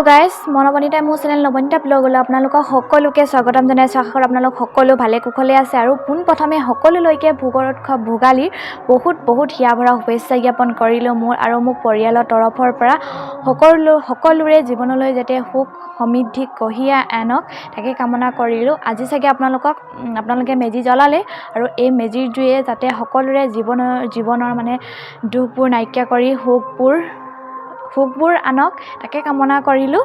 Guys মই নবনীতাই মোৰ channel Nabanita ব্লগলৈ আপোনালোকক সকলোকে স্বাগতম জনাইছোঁ। আশা কৰোঁ আপোনালোক সকলো ভালে কুশলে আছে আৰু পোনপ্ৰথমে সকলোলৈকে ভোগৰ উৎসৱ ভোগালীৰ বহুত হিয়া ভৰা শুভেচ্ছা জ্ঞাপন কৰিলোঁ মোৰ আৰু মোৰ পৰিয়ালৰ তৰফৰ পৰা। সকলোৰে জীৱনলৈ যাতে সুখ সমৃদ্ধি কঢ়িয়াই আনক তাকে কামনা কৰিলোঁ। আজি চাগে আপোনালোকে মেজি জ্বলালে আৰু এই মেজিৰ জুয়ে যাতে সকলোৰে জীৱনৰ মানে দুখবোৰ নাইকিয়া কৰি সুখবোৰ আনক তাকে কামনা কৰিলোঁ।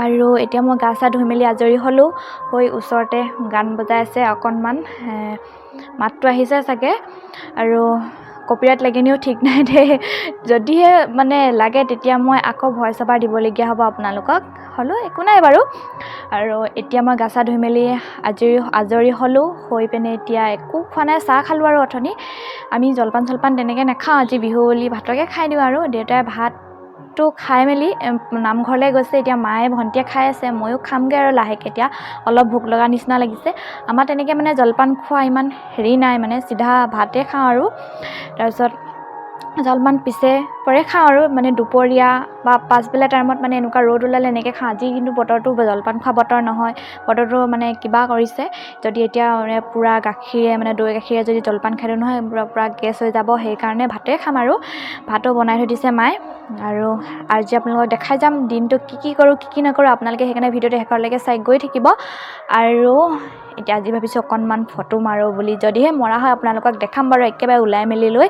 আৰু এতিয়া মই গা চা ধুই মেলি আজৰি হ'লোঁ। হৈ ওচৰতে গান বজাই আছে, অকণমান মাতটো আহিছে চাগে আৰু কপিৰাইট লাগেনিও ঠিক নাই দেই। যদিহে মানে লাগে তেতিয়া মই আকৌ ভইচ অভাৰ দিবলগীয়া হ'ব আপোনালোকক, হ'লেও একো নাই বাৰু। আৰু এতিয়া মই গা চা ধুই মেলি আজৰি হ'লোঁ। হৈ পিনে এতিয়া একো খোৱা নাই, চাহ খালোঁ আৰু অথনি। আমি জলপান তেনেকৈ নাখাওঁ, আজি বিহু বুলি ভাতকে খাই দিওঁ আৰু। দেউতাই ভাতটো খাই মেলি নামঘৰলৈ গৈছে, এতিয়া মায়ে ভণ্টিয়ে খাই আছে, ময়ো খামগৈ আৰু লাহেকৈ। এতিয়া অলপ ভোক লগা নিচিনা লাগিছে। আমাৰ তেনেকৈ মানে জলপান খোৱা ইমান হেৰি নাই, মানে চিধা ভাতে খাওঁ আৰু তাৰপিছত জলপান পিছে পৰে খাওঁ আৰু মানে দুপৰীয়া বা পাছবেলা টাইমত মানে এনেকুৱা ৰ'দ ওলালে এনেকৈ খাওঁ। আজি কিন্তু বতৰটো জলপান খোৱা বতৰ নহয়, বতৰটো মানে কিবা কৰিছে। যদি এতিয়া মানে পূৰা গাখীৰে মানে দৈ গাখীৰে যদি জলপান খাই দিওঁ নহয় পূৰা গেছ হৈ যাব, সেইকাৰণে ভাতে খাম আৰু। ভাতো বনাই থৈ দিছে মায়ে। আৰু আজি আপোনালোকক দেখাই যাম দিনটো কি কৰোঁ কি নকৰোঁ, আপোনালোকে সেইকাৰণে ভিডিঅ'টো শেষলৈকে চাই গৈ থাকিব। আৰু এতিয়া আজি ভাবিছোঁ অকণমান ফটো মাৰোঁ বুলি, যদিহে মৰা হয় আপোনালোকক দেখাম বাৰু একেবাৰে ওলাই মেলি লৈ।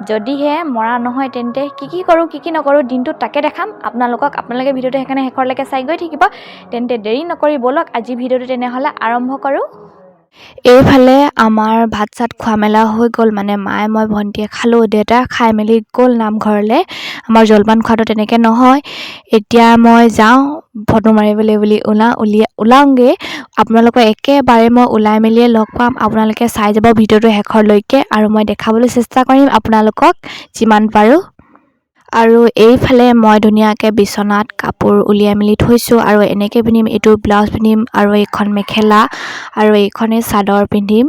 যদিহে মৰা নহয় তেন্তে কি কৰোঁ কি নকৰোঁ দিনটোত তাকে দেখাম আপোনালোকে ভিডিঅ'টো সেইকাৰণে শেষলৈকে চাই গৈ থাকিব। তেন্তে দেৰি নকৰি ব'লক আজি ভিডিঅ'টো তেনেহ'লে আৰম্ভ কৰোঁ। এইফালে আমাৰ ভাত চাত খোৱা মেলা হৈ গ'ল, মানে মায়ে মই ভণ্টিয়ে খালোঁ, দেউতা খাই মেলি গ'ল নামঘৰলৈ। আমাৰ জলপান খোৱাটো তেনেকৈ নহয়। এতিয়া মই যাওঁ ফটো মাৰিবলৈ বুলি ওলাওঁগৈ। আপোনালোকৰ একেবাৰে মই ওলাই মেলিয়ে লগ পাম, আপোনালোকে চাই যাব ভিডিঅ'টো শেষৰলৈকে আৰু মই দেখাবলৈ চেষ্টা কৰিম আপোনালোকক যিমান পাৰোঁ। আৰু এইফালে মই ধুনীয়াকৈ বিচনাত কাপোৰ উলিয়াই মেলি থৈছোঁ আৰু এনেকৈ পিন্ধিম, এইটো ব্লাউজ পিন্ধিম আৰু এইখন মেখেলা আৰু এইখনেই চাদৰ পিন্ধিম।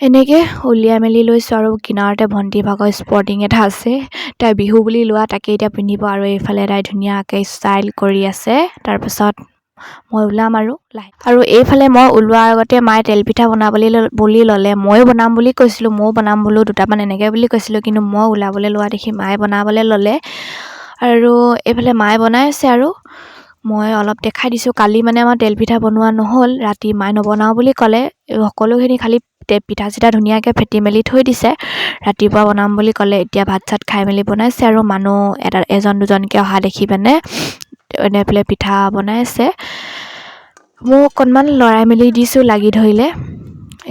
এনেকৈ উলিয়াই মেলি লৈছোঁ আৰু কিনাৰতে ভণ্টি ভাগৰ স্পৰ্টিং এটা আছে, তাই বিহু বুলি লোৱা, তাকে এতিয়া পিন্ধিব। আৰু এইফালে তাই ধুনীয়াকৈ ষ্টাইল কৰি আছে। তাৰপিছত মই ওলাম আৰু এইফালে মই ওলোৱাৰ আগতে মায়ে তেলপিঠা বনাবলৈ বুলি ল'লে। ময়ো বনাম বুলি কৈছিলোঁ, ময়ো বনাম বোলো দুটামান এনেকৈ বুলি কৈছিলোঁ, কিন্তু মই ওলাবলৈ লোৱা দেখি মায়ে বনাবলৈ ল'লে। আৰু এইফালে মায়ে বনাই আছে আৰু মই অলপ দেখাই দিছোঁ। কালি মানে আমাৰ তেলপিঠা বনোৱা নহ'ল, ৰাতি মায়ে নবনাওঁ বুলি ক'লে। সকলোখিনি খালি পিঠা চিঠা ধুনীয়াকৈ ফেটি মেলি থৈ দিছে, ৰাতিপুৱা বনাম বুলি ক'লে। এতিয়া ভাত চাত খাই মেলি বনাইছে আৰু মানুহ এজন দুজনকৈ অহা দেখি মানে এনেফালে পিঠা বনাই আছে। মোক অকণমান লৰাই মেলি দিছোঁ, লাগি ধৰিলে।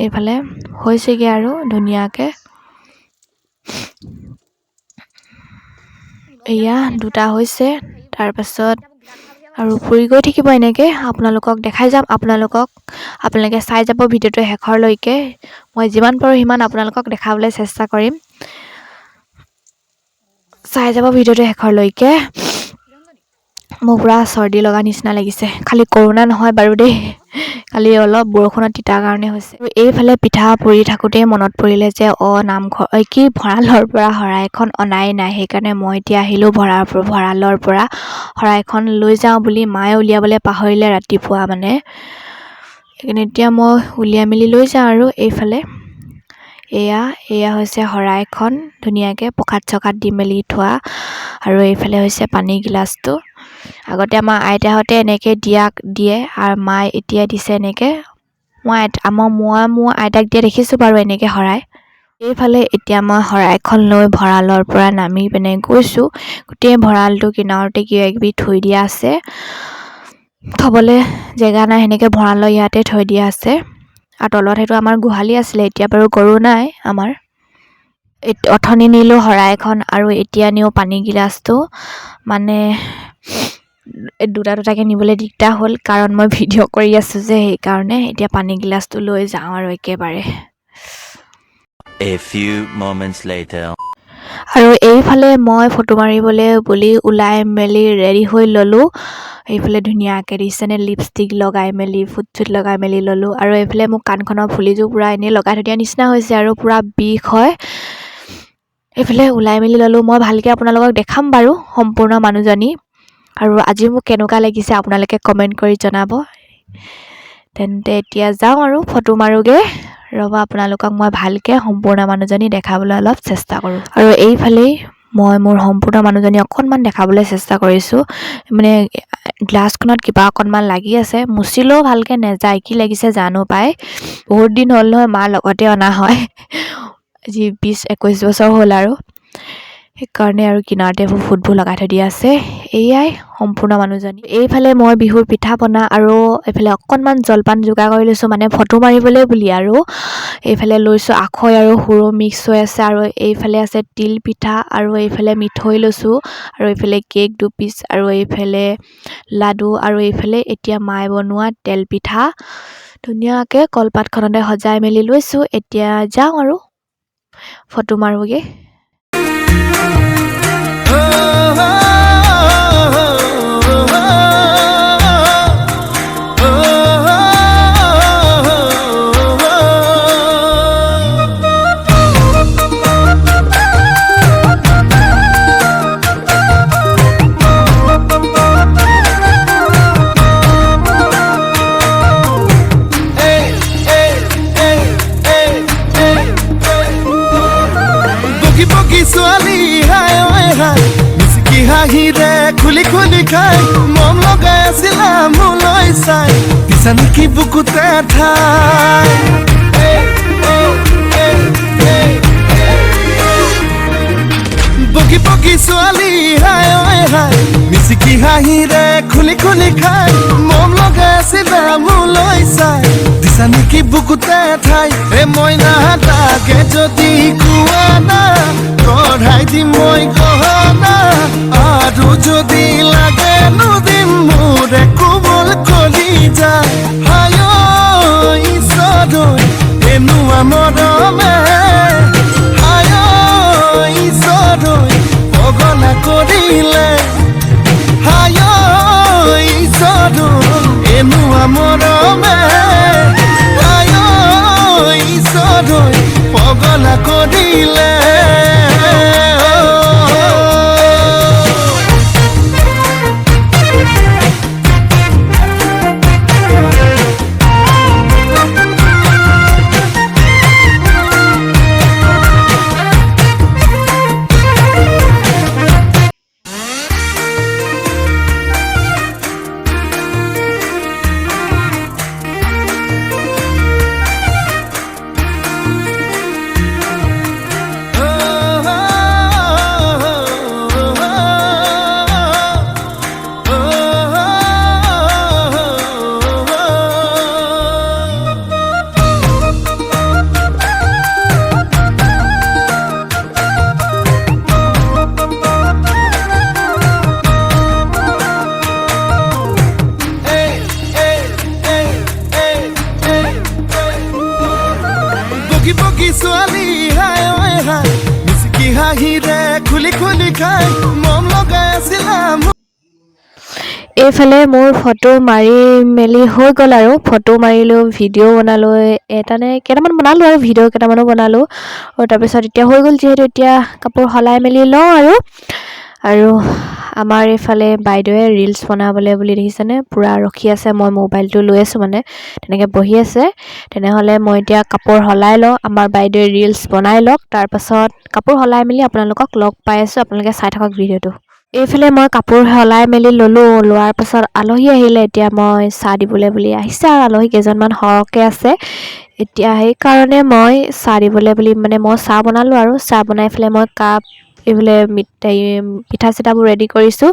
এইফালে হৈছেগৈ আৰু ধুনীয়াকৈ। এয়া দুটা হৈছে, তাৰপাছত আৰু পুৰি গৈ থাকিব এনেকৈ। আপোনালোকক দেখাই যাম, আপোনালোকে চাই যাব ভিডিঅ'টো শেষৰলৈকে। মই যিমান পাৰোঁ সিমান আপোনালোকক দেখাবলৈ চেষ্টা কৰিম, চাই যাব ভিডিঅ'টো শেষৰলৈকে। মোৰ পূৰা চৰ্দি লগা নিচিনা লাগিছে, খালি কৰোণা নহয় বাৰু দেই, খালি অলপ বৰষুণত তিতাৰ কাৰণে হৈছে। এইফালে পিঠা পুৰি থাকোঁতেই মনত পৰিলে যে ভঁৰালৰ পৰা শৰাই এখন অনাই নাই, সেইকাৰণে মই এতিয়া আহিলোঁ ভঁৰালৰ পৰা শৰাইখন লৈ যাওঁ বুলি। মায়ে উলিয়াবলৈ পাহৰিলে ৰাতিপুৱা মানে, সেইকাৰণে এতিয়া মই উলিয়াই মেলি লৈ যাওঁ। আৰু এইফালে এয়া হৈছে শৰাইখন, ধুনীয়াকৈ প্ৰসাদ চকাত দি মেলি থোৱা। আৰু এইফালে হৈছে পানী গিলাচটো। আগতে আমাৰ আইতাহঁতে এনেকৈ দিয়ে আৰু মায়ে এতিয়া দিছে এনেকৈ। মই মোৰ আইতাক দিয়া দেখিছোঁ বাৰু এনেকৈ শৰাই। এইফালে এতিয়া মই শৰাইখন লৈ ভঁৰালৰ পৰা নামি পিনে গৈছোঁ। গোটেই ভঁৰালটো কিনাৰতে কিবা কিবি থৈ দিয়া আছে, থ'বলৈ জেগা নাই, সেনেকৈ ভঁৰালৰ ইয়াতে থৈ দিয়া আছে। আৰু তলত সেইটো আমাৰ গোহালি আছিলে, এতিয়া বাৰু গৰু নাই আমাৰ। অথনি নিলোঁ শৰাইখন আৰু এতিয়া নিওঁ পানী গিলাচটো। মানে দুটাকৈ নিবলৈ দিগদাৰ হ'ল, কাৰণ মই ভিডিঅ' কৰি আছোঁ যে, সেইকাৰণে এতিয়া পানী গিলাচটো লৈ যাওঁ আৰু একেবাৰে। A few moments later. আৰু এইফালে মই ফটো মাৰিবলৈ বুলি ওলাই মেলি ৰেডি হৈ ল'লোঁ। এইফালে ধুনীয়াকৈ দিছেনে লিপষ্টিক লগাই মেলি ফুট চুট লগাই মেলি ল'লোঁ। আৰু এইফালে মোক কাণখনৰ ফুলিযোৰ পূৰা এনেই লগাই থৈ দিয়া নিচিনা হৈছে আৰু পূৰা বিষ হয়। এইফালে ওলাই মেলি ল'লোঁ। মই ভালকৈ আপোনালোকক দেখাম বাৰু সম্পূৰ্ণ মানুহজনী। আৰু আজি মোক কেনেকুৱা লাগিছে আপোনালোকে কমেণ্ট কৰি জনাব তেন্তে এতিয়া যাওঁ আৰু ফটো মাৰোগে ৰ'বা আপোনালোকক মই ভালকৈ সম্পূৰ্ণ মানুহজনী দেখাবলৈ অলপ চেষ্টা কৰোঁ আৰু এইফালেই মই মোৰ সম্পূৰ্ণ মানুহজনী অকণমান দেখাবলৈ চেষ্টা কৰিছোঁ মানে গ্লাছখনত কিবা অকণমান লাগি আছে মুচিলেও ভালকৈ নেযায় কি লাগিছে জানো পাই বহুত দিন হ'ল নহয় মাৰ লগতে অনা হয় আজি 20-21 বছৰ হ'ল আৰু সেইকাৰণে আৰু কিনাৰতে ফুটবোৰ লগাই থৈ দিয়া আছে এয়াই সম্পূৰ্ণ মানুহজনী এইফালে মই বিহুৰ পিঠা পনা আৰু এইফালে অকণমান জলপান যোগাৰ কৰি লৈছোঁ মানে ফটো মাৰিবলৈ বুলি আৰু এইফালে লৈছোঁ আখৈ আৰু সুৰো মিক্স হৈ আছে আৰু এইফালে আছে তিল পিঠা আৰু এইফালে মিঠৈ লৈছোঁ আৰু এইফালে কেক 2 পিচ আৰু এইফালে লাডু আৰু এইফালে এতিয়া মায়ে বনোৱা তেল পিঠা ধুনীয়াকৈ কলপাতখনতে সজাই মেলি লৈছোঁ এতিয়া যাওঁ আৰু ফটো মাৰোগে হাঁহিৰে খুলি খুলি খাই মন লগাই আছিলা মোলৈ চাই দিছা নেকি বুকুতে ঠাই বগী বগী ছোৱালী হাই ঐ হাই মিচিকি হাঁহিৰে খুলি খুলি খাই মন লগাই আছিলা মোলৈ চাই দিছা নেকি বুকুতে ঠাই মই নাথাকে যদি কোৱা না কঢ়াই দিম মই গহনা আৰু যদি লাগে নুদিম মোৰে কোমল কলিজা হাই ঈশ্বৰ এনেকুৱা মৰমে হাই ঈশ্বৰ পগলা কৰিলে হাই ঈশ্বৰ এনেকুৱা মৰমে হাই ঈশ্বৰ পগলা কৰিলে ছোৱালী হাই ঐ হাই মিচিকি হাঁহিৰে খুলি খুলি খাই মন লগাই আছিলা এইফালে মোৰ ফটো মাৰি মেলি হৈ গ'ল আৰু ফটো মাৰিলোঁ ভিডিঅ' বনালোঁ কেইটামান বনালোঁ আৰু ভিডিঅ' কেইটামানো বনালোঁ আৰু তাৰপিছত এতিয়া হৈ গ'ল যিহেতু এতিয়া কাপোৰ সলাই মেলি লওঁ আৰু আমাৰ এইফালে বাইদেৱে ৰিলছ বনাবলৈ বুলি দেখিছেনে পূৰা ৰখি আছে মই মোবাইলটো লৈ আছোঁ মানে তেনেকৈ বহি আছে তেনেহ'লে মই এতিয়া কাপোৰ সলাই লওঁ আমাৰ বাইদেৱে ৰিলছ বনাই লওক তাৰপাছত কাপোৰ সলাই মেলি আপোনালোকক লগ পাই আছোঁ আপোনালোকে চাই থাকক ভিডিঅ'টো এইফালে মই কাপোৰ সলাই মেলি ল'লোঁ লোৱাৰ পাছত আলহী আহিলে এতিয়া মই চাহ দিবলৈ বুলি আহিছে আৰু আলহী কেইজনমান সৰহকৈ আছে এতিয়া সেইকাৰণে মই চাহ দিবলৈ বুলি মানে মই চাহ বনালোঁ আৰু চাহ বনাই পেলাই মই কাপ এইফালে পিঠা চিঠাবোৰ ৰেডি কৰিছোঁ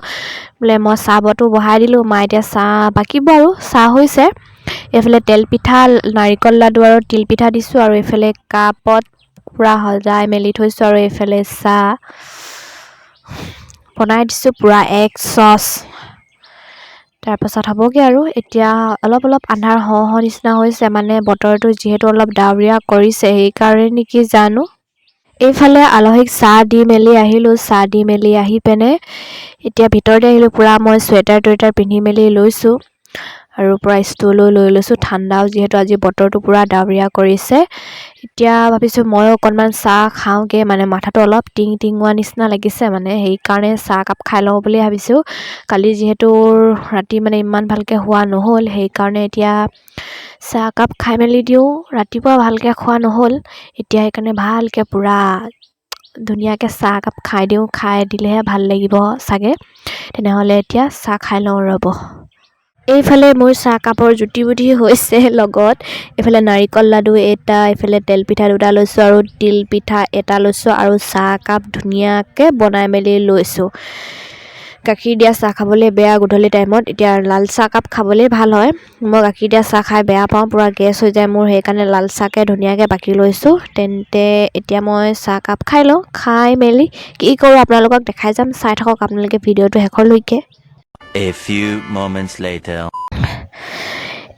বোলে মই চাহটো বহাই দিলোঁ মা এতিয়া চাহ বাকিব আৰু চাহ হৈছে এইফালে তেল পিঠা নাৰিকল লাডু আৰু তিল পিঠা দিছোঁ আৰু এইফালে কাপত পূৰা সজাই মেলি থৈছোঁ আৰু এইফালে চাহ বনাই দিছোঁ পূৰা এক চচ তাৰপাছত হ'বগৈ আৰু এতিয়া অলপ আন্ধাৰ হওঁ নিচিনা হৈছে মানে বতৰটো যিহেতু অলপ ডাৱৰীয়া কৰিছে সেইকাৰণে নেকি জানো এইফালে আলহীক চাহ দি মেলি আহিলোঁ চাহ দি মেলি আহি পিনে এতিয়া ভিতৰতে আহিলোঁ পূৰা মই চুৱেটাৰ টুৱেটাৰ পিন্ধি মেলি লৈছোঁ আৰু পুৰা ষ্টুলো লৈ লৈছোঁ ঠাণ্ডাও যিহেতু আজি বতৰটো পুৰা ডাৱৰীয়া কৰিছে এতিয়া ভাবিছোঁ মই অকণমান চাহ খাওঁগৈ মানে মাথাটো অলপ টিঙোৱা নিচিনা লাগিছে মানে সেইকাৰণে চাহ কাপ খাই লওঁ বুলি ভাবিছোঁ কালি যিহেতু ৰাতি মানে ইমান ভালকৈ হোৱা নহ'ল সেইকাৰণে এতিয়া চাহ কাপ খাই মেলি দিওঁ ৰাতিপুৱা ভালকৈ খোৱা নহ'ল এতিয়া সেইকাৰণে ভালকৈ পুৰা ধুনীয়াকৈ চাহ কাপ খাই দিওঁ খাই দিলেহে ভাল লাগিব চাগে তেনেহ'লে এতিয়া চাহ খাই লওঁ ৰ'ব এইফালে মোৰ চাহ কাপৰ জুতি বুদ্ধি হৈছে লগত এইফালে নাৰিকল লাডু এটা এইফালে তেল পিঠা দুটা লৈছোঁ আৰু তিল পিঠা এটা লৈছোঁ আৰু চাহ কাপ ধুনীয়াকৈ বনাই মেলি লৈছোঁ গাখীৰ দিয়া চাহ খাবলৈ বেয়া গধূলি টাইমত এতিয়া লাল চাহ কাপ খাবলৈ ভাল হয় মই গাখীৰ দিয়া চাহ খাই বেয়া পাওঁ পুৰা গেছ হৈ যায় মোৰ সেইকাৰণে লাল চাহকৈ ধুনীয়াকৈ বাকি লৈছোঁ তেন্তে এতিয়া মই চাহ কাপ খাই লওঁ খাই মেলি কি কৰোঁ আপোনালোকক দেখাই যাম চাই থাকক আপোনালোকে ভিডিঅ'টো শেষলৈকে A few moments later.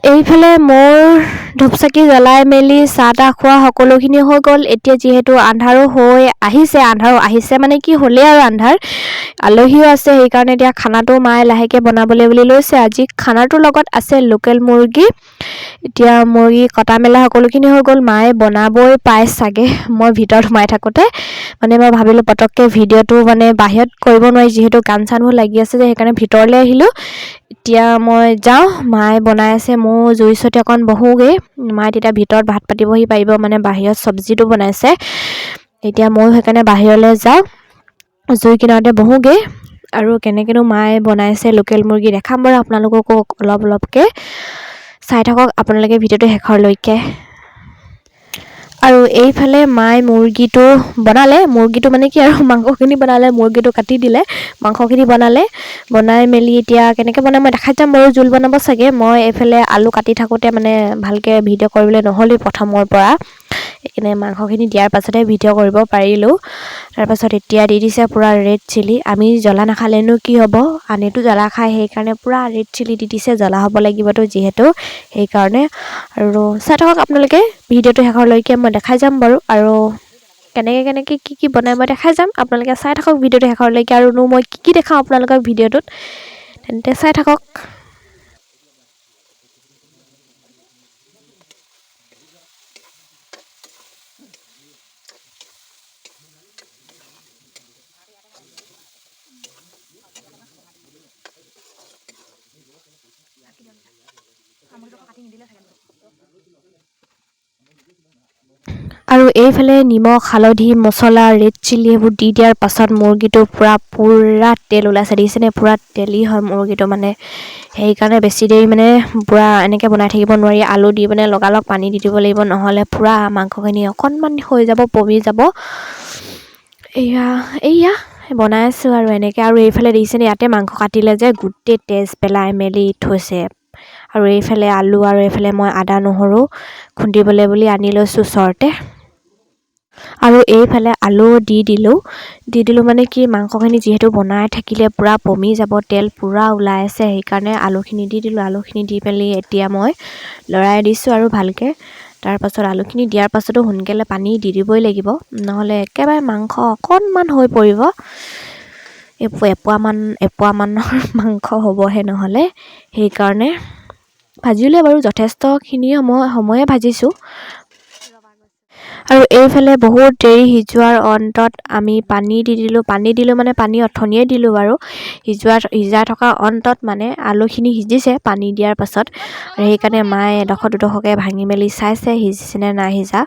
এইফালে মোৰ ধূপ চাকি জ্বলাই মেলি চাহ তাহ খোৱা সকলোখিনি হৈ গ'ল এতিয়া যিহেতু আন্ধাৰো আহিছে মানে কি হ'লেই আৰু আন্ধাৰ আলহীও আছে সেইকাৰণে এতিয়া খানাটো মায়ে লাহেকৈ বনাবলৈ বুলি লৈছে আজি খানাটোৰ লগত আছে লোকেল মুৰ্গী এতিয়া মুৰ্গী কটা মেলা সকলোখিনি হৈ গ'ল মায়ে বনাবই পায় চাগে মই ভিতৰত সোমাই থাকোঁতে মানে মই ভাবিলোঁ পটককৈ ভিডিঅ'টো মানে বাহিৰত কৰিব নোৱাৰি যিহেতু গান চানবোৰ লাগি আছে যে সেইকাৰণে ভিতৰলৈ আহিলোঁ এতিয়া মই যাওঁ মায়ে বনাই আছে মোৰ জুই ওচৰতে অকণ বহোঁগৈ মায়ে তেতিয়া ভিতৰত ভাত পাতিবহি পাৰিব মানে বাহিৰত চব্জিটো বনাইছে এতিয়া ময়ো সেইকাৰণে বাহিৰলৈ যাওঁ জুই কিনাৰতে বহোঁগৈ আৰু কেনেকৈনো মায়ে বনাইছে লোকেল মুৰ্গী দেখাম বাৰু আপোনালোককো অলপকৈ চাই থাকক আপোনালোকে ভিডিঅ'টো শেষলৈকে আৰু এইফালে মায়ে মুৰ্গীটো মানে কি আৰু মাংসখিনি বনালে মুৰ্গীটো কাটি দিলে মাংসখিনি বনাই মেলি এতিয়া কেনেকৈ বনাই মই দেখাই যাম বাৰু জোল বনাব চাগে মই এইফালে আলু কাটি থাকোঁতে মানে ভালকৈ ভিডিঅ' কৰিবলৈ নহ'লেই প্ৰথমৰ পৰা সেইকাৰণে মাংসখিনি দিয়াৰ পাছতহে ভিডিঅ' কৰিব পাৰিলোঁ তাৰপাছত এতিয়া দি দিছে পূৰা ৰেড চিলি আমি জ্বলা নাখালেনো কি হ'ব আনেতো জ্বলা খায় সেইকাৰণে পূৰা ৰেড চিলি দি দিছে জ্বলা হ'ব লাগিবতো যিহেতু সেইকাৰণে আৰু চাই থাকক আপোনালোকে ভিডিঅ'টো শেষলৈকে মই দেখাই যাম বাৰু আৰু কেনেকৈ কি বনাই মই দেখাই যাম আপোনালোকে চাই থাকক ভিডিঅ'টো শেষলৈকে আৰুনো মই কি দেখাওঁ আপোনালোকক ভিডিঅ'টোত তেন্তে চাই থাকক আৰু এইফালে নিমখ হালধি মছলা ৰেড চিলি এইবোৰ দি দিয়াৰ পাছত মুৰ্গীটো পূৰা তেল ওলাইছে দেখিছেনে পূৰা তেলি হয় মুৰ্গীটো মানে সেইকাৰণে বেছি দেৰি মানে পূৰা এনেকৈ বনাই থাকিব নোৱাৰি আলু দি মানে লগালগ পানী দি দিব লাগিব নহ'লে পূৰা মাংসখিনি অকণমান হৈ যাব পমি যাব এয়া বনাই আছোঁ আৰু এনেকৈ আৰু এইফালে দেখিছেনে ইয়াতে মাংস কাটিলে যে গোটেই তেজ পেলাই মেলি থৈছে আৰু এইফালে আলু আৰু এইফালে মই আদা নহৰু খুন্দিবলৈ বুলি আনি লৈছোঁ ওচৰতে আৰু এইফালে আলু দি দিলোঁ মানে কি মাংসখিনি যিহেতু বনাই থাকিলে পূৰা পমি যাব তেল পূৰা ওলাই আছে সেইকাৰণে আলুখিনি দি দিলোঁ আলুখিনি দি মেলি এতিয়া মই লৰাই দিছোঁ আৰু ভালকৈ তাৰপাছত আলুখিনি দিয়াৰ পাছতো সোনকালে পানী দি দিবই লাগিব নহ'লে একেবাৰে মাংস অকণমান হৈ পৰিব এপোৱামানৰ মাংস হ'বহে নহ'লে সেইকাৰণে ভাজিলে বাৰু যথেষ্টখিনি সময়ে ভাজিছোঁ আৰু এইফালে বহুত দেৰি সিজোৱাৰ অন্তত আমি পানী দিলোঁ মানে পানী অথনিয়ে দিলোঁ বাৰু সিজাই থকা অন্তত মানে আলুখিনি সিজিছে পানী দিয়াৰ পাছত আৰু সেইকাৰণে মায়ে এডোখৰ দুডোখৰকৈ ভাঙি মেলি চাইছে সিজিছেনে নাই সিজা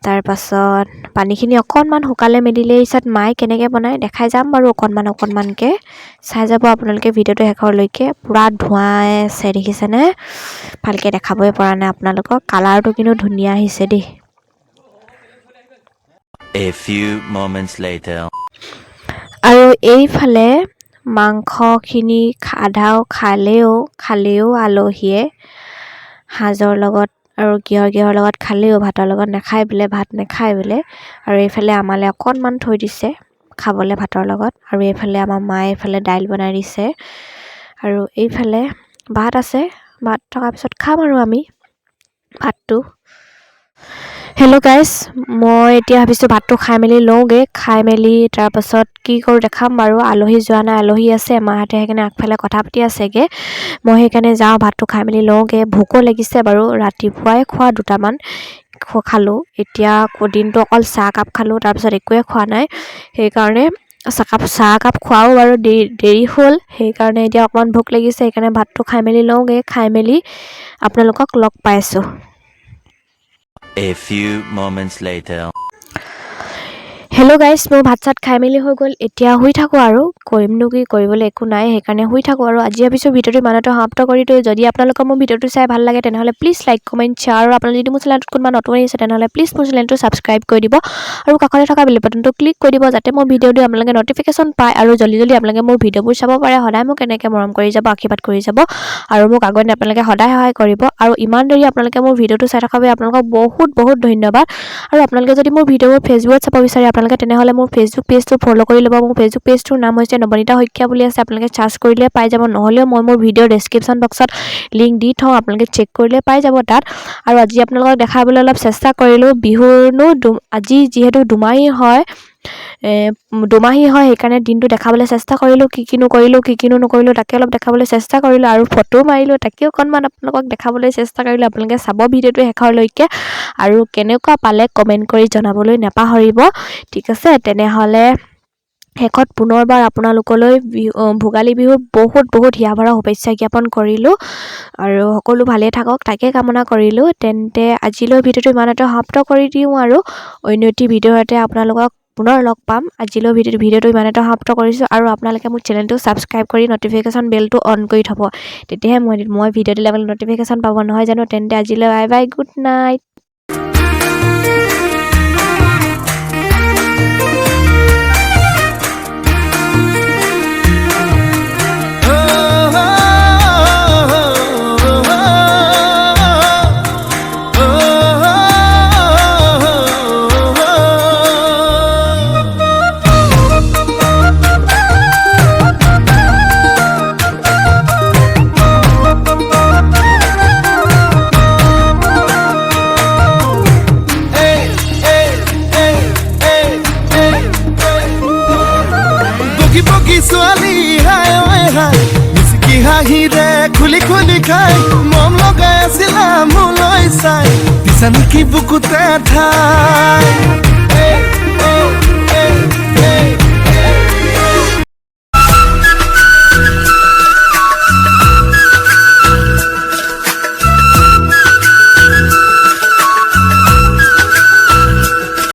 তাৰপাছত পানীখিনি অকণমান শুকালে মেলিলে পিছত মায়ে কেনেকৈ বনায় দেখাই যাম বাৰু অকণমানকৈ চাই যাব আপোনালোকে ভিডিঅ'টো শেষলৈকে পূৰা ধোঁৱাই আছে দেখিছেনে ভালকৈ দেখাবই পৰা নাই আপোনালোকক কালাৰটো কিন্তু ধুনীয়া আহিছে দেই A few moments later. আৰু এইফালে মাংসখিনি আধাও খালেও আলহীয়ে সাজৰ লগত আৰু কিহৰ লগত খালেও ভাতৰ লগত ভাত নাখায় বোলে আৰু এইফালে আমালৈ অকণমান থৈ দিছে খাবলৈ ভাতৰ লগত আৰু এইফালে আমাৰ মায়ে এইফালে দাইল বনাই দিছে আৰু এইফালে ভাত আছে ভাত থকাৰ পিছত খাম আৰু আমি ভাতটো হেল্ল' গাইজ মই এতিয়া ভাবিছোঁ ভাতটো খাই মেলি লওঁগৈ খাই মেলি তাৰপাছত কি কৰোঁ দেখাম বাৰু আলহী যোৱা নাই আলহী আছে মাহঁতে সেইকাৰণে আগফালে কথা পাতি আছেগৈ মই সেইকাৰণে যাওঁ ভাতটো খাই মেলি লওঁগৈ ভোকো লাগিছে বাৰু ৰাতিপুৱাই খোৱা 2টামান খালোঁ এতিয়া দিনটো অকল চাহ কাপ খালোঁ তাৰপিছত একোৱে খোৱা নাই সেইকাৰণে চাহ কাপ খোৱাও বাৰু দেৰি হ'ল সেইকাৰণে এতিয়া অকণমান ভোক লাগিছে সেইকাৰণে ভাতটো খাই মেলি লওঁগৈ খাই মেলি আপোনালোকক লগ পাইছোঁ A few moments later. Hello' guys মোৰ ভাত চাত খাই মেলি হৈ গ'ল এতিয়া শুই থাকোঁ আৰু কৰিমনো কি কৰিবলৈ একো নাই সেইকাৰণে শুই থাকোঁ আৰু আজি ভাবিছোঁ ভিডিঅ'টো ইমানতে সমাপ্ত কৰি দিওঁ যদি আপোনালোকৰ মোৰ ভিডিঅ'টো চাই ভাল লাগে তেনেহ'লে প্লিজ লাইক কমেণ্ট শ্বেয়াৰ আৰু আপোনালোকে যদি মোৰ চেনেলটোত কোনোবা নতুন আহিছে তেনেহ'লে প্লিজ মোৰ চেনেলটো ছাবস্ক্ৰাইব কৰি দিব আৰু কাষতে থকা বেল বাটনটো ক্লিক কৰি দিব যাতে মোৰ ভিডিঅ'টো আপোনালোকে নটিফিকেশ্যন পায় আৰু জল্দি আপোনালোকে মোৰ ভিডিঅ'বোৰ চাব পাৰে সদায় মোক এনেকৈ মৰম কৰি যাব আশীৰ্বাদ কৰি যাব আৰু মোক আগত আপোনালোকে সদায় সহায় কৰিব আৰু ইমান দেৰি আপোনালোকে মোৰ ভিডিঅ'টো চাই থকাৰ বাবে আপোনালোকক বহুত ধন্যবাদ আৰু আপোনালোকে যদি মোৰ ভিডিঅ'বোৰ ফেচবুকত চাব বিচাৰে আপোনালোকে তেনেহ'লে মোৰ ফেচবুক পেজটো ফ'ল' কৰি ল'ব মোৰ ফেচবুক পেজটোৰ নাম হৈছে নবনীতা শইকীয়া বুলি আছে আপোনালোকে চাৰ্চ কৰিলে পাই যাব নহ'লেও মই মোৰ ভিডিঅ'ৰ ডেছক্ৰিপশ্যন বক্সত লিংক দি থওঁ আপোনালোকে চেক কৰিলে পাই যাব তাত আৰু আজি আপোনালোকক দেখাবলৈ অলপ চেষ্টা কৰিলোঁ বিহুৰনো আজি যিহেতু দুমাহী হয় সেইকাৰণে দিনটো দেখাবলৈ চেষ্টা কৰিলোঁ কি কিনো নকৰিলোঁ তাকে অলপ দেখাবলৈ চেষ্টা কৰিলোঁ আৰু ফটো মাৰিলোঁ তাকে অকণমান আপোনালোকক দেখাবলৈ চেষ্টা কৰিলোঁ আপোনালোকে চাব ভিডিঅ'টো শেষৰলৈকে আৰু কেনেকুৱা পালে কমেণ্ট কৰি জনাবলৈ নাপাহৰিব ঠিক আছে তেনেহ'লে শেষত পুনৰবাৰ আপোনালোকলৈ ভোগালী বিহুৰ বহুত হিয়া ভৰা শুভেচ্ছা জ্ঞাপন কৰিলোঁ আৰু সকলো ভালেই থাকক তাকে কামনা কৰিলোঁ তেন্তে আজিলৈ ভিডিঅ'টো ইমানতে সমাপ্ত কৰি দিওঁ আৰু অন্য এটি ভিডিঅ'ৰ সৈতে আপোনালোকক পুনৰ লগ পাম আজিলৈ ভিডিঅ'টো ইমানতে সমাপ্ত কৰিছোঁ আৰু আপোনালোকে মোৰ চেনেলটো ছাবস্ক্ৰাইব কৰি নটিফিকেশ্যন বেলটো অন কৰি থ'ব তেতিয়াহে মই ভিডিঅ' দিলে আপোনালোকে নটিফিকেশ্যন পাব নহয় জানো তেন্তে আজিলৈ বাই গুড নাইট ছোৱালী হাই ঐ হাই মিচিকি হাঁহিৰে খুলি খাই মম লগাই আছিলা মোলৈ চাই দিছা নেকি বুকুতে ঠাই